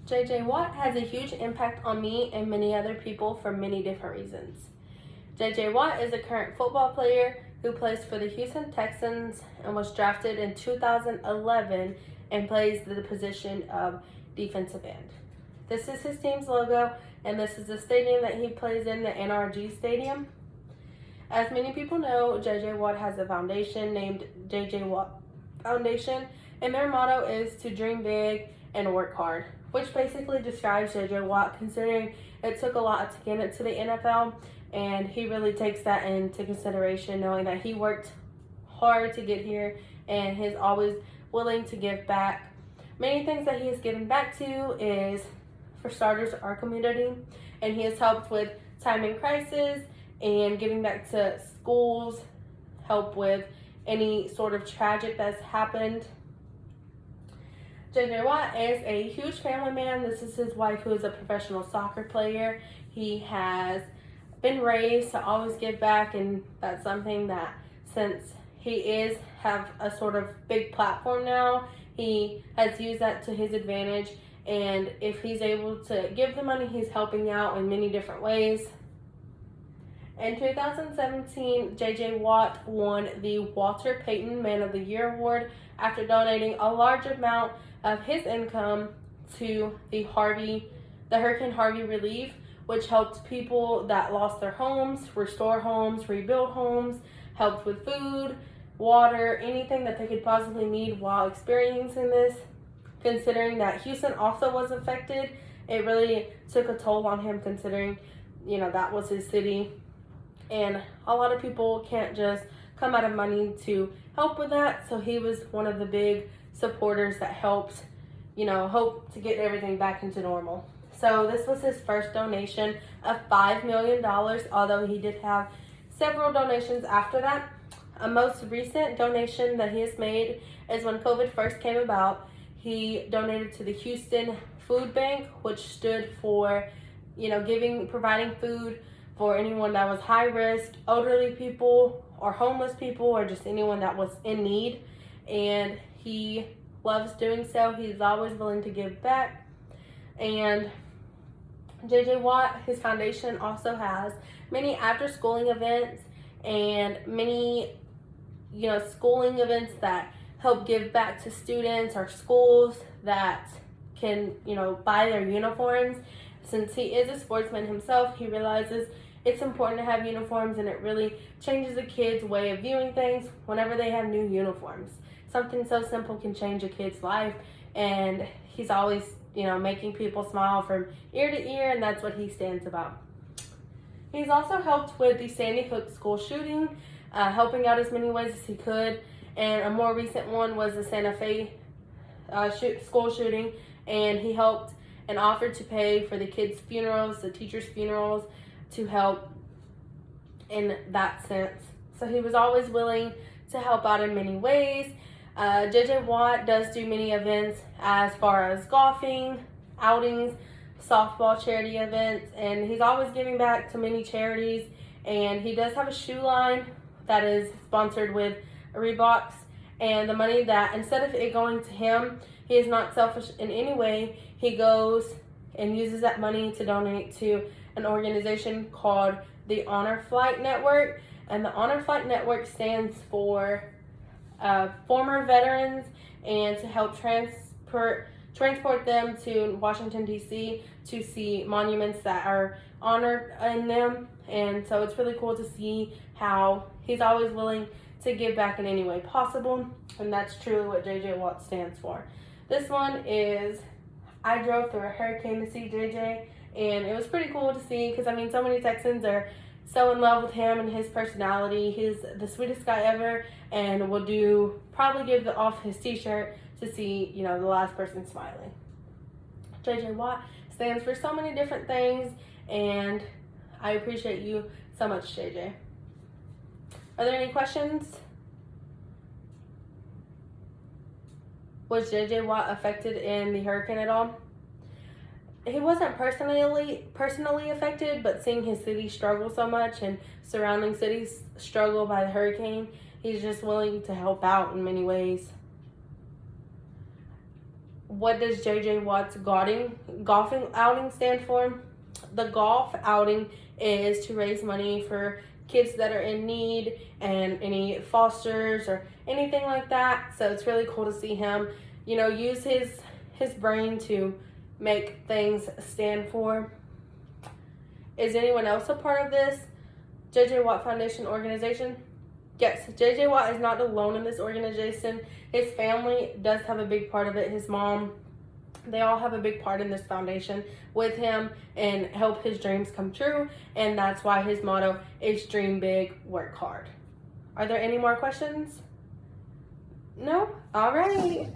JJ Watt has a huge impact on me and many other people for many different reasons. JJ Watt is a current football player who plays for the Houston Texans and was drafted in 2011 and plays the position of defensive end. This is his team's logo, and this is the stadium that he plays in, the NRG Stadium. As many people know, JJ Watt has a foundation named JJ Watt Foundation, and their motto is to dream big and work hard, which basically describes JJ Watt, considering it took a lot to get into the NFL, and he really takes that into consideration, knowing that he worked hard to get here and he's always willing to give back. Many things that he has given back to is, for starters, our community, and he has helped with time in crisis and giving back to schools, help with any sort of tragic that's happened. JJ Watt is a huge family man. This is his wife, who is a professional soccer player. He has been raised to always give back, and that's something that, since he have a sort of big platform now, he has used that to his advantage. And if he's able to give the money, he's helping out in many different ways. In 2017, JJ Watt won the Walter Payton Man of the Year Award after donating a large amount of his income to the Hurricane Harvey relief, which helped people that lost their homes, restore homes, rebuild homes, helped with food, water, anything that they could possibly need while experiencing this. Considering that Houston also was affected, it really took a toll on him, considering, that was his city. And a lot of people can't just come out of money to help with that. So he was one of the big supporters that helped, hope to get everything back into normal. So this was his first donation of $5 million, although he did have several donations after that. A most recent donation that he has made is when COVID first came about. He donated to the Houston Food Bank, which stood for, providing food for anyone that was high risk, elderly people, or homeless people, or just anyone that was in need. And he loves doing so. He's always willing to give back. And JJ Watt, his foundation, also has many after-schooling events and many, schooling events that help give back to students or schools that can, buy their uniforms. Since he is a sportsman himself, he realizes it's important to have uniforms, and it really changes a kid's way of viewing things whenever they have new uniforms. Something so simple can change a kid's life, and he's always, making people smile from ear to ear, and that's what he stands about. He's also helped with the Sandy Hook school shooting, helping out as many ways as he could, and a more recent one was the Santa Fe school shooting, and he helped and offered to pay for the kids' funerals, the teachers' funerals, to help in that sense. So he was always willing to help out in many ways. JJ Watt does do many events as far as golfing, outings, softball charity events, and he's always giving back to many charities. And he does have a shoe line that is sponsored with Reeboks, and the money that, instead of it going to him, he is not selfish in any way. He goes and uses that money to donate to an organization called the Honor Flight Network, and the Honor Flight Network stands for former veterans, and to help transport them to Washington, D.C. to see monuments that are honored in them. And so it's really cool to see how he's always willing to give back in any way possible, and that's truly what JJ Watt stands for. This one is, I drove through a hurricane to see JJ, and it was pretty cool to see, because so many Texans are so in love with him and his personality. He's the sweetest guy ever, and will probably give off his t-shirt to see, the last person smiling. JJ Watt stands for so many different things, and I appreciate you so much, JJ. Are there any questions? Was JJ Watt affected in the hurricane at all? He wasn't personally affected, but seeing his city struggle so much and surrounding cities struggle by the hurricane, he's just willing to help out in many ways. What does JJ Watt's golfing outing stand for? The golf outing is to raise money for kids that are in need and any fosters or anything like that. So it's really cool to see him, use his brain to make things stand for. Is anyone else a part of this JJ Watt Foundation organization? Yes, JJ Watt is not alone in this organization. His family does have a big part of it. His mom, they all have a big part in this foundation with him and help his dreams come true. And that's why his motto is dream big, work hard. Are there any more questions? No? All right.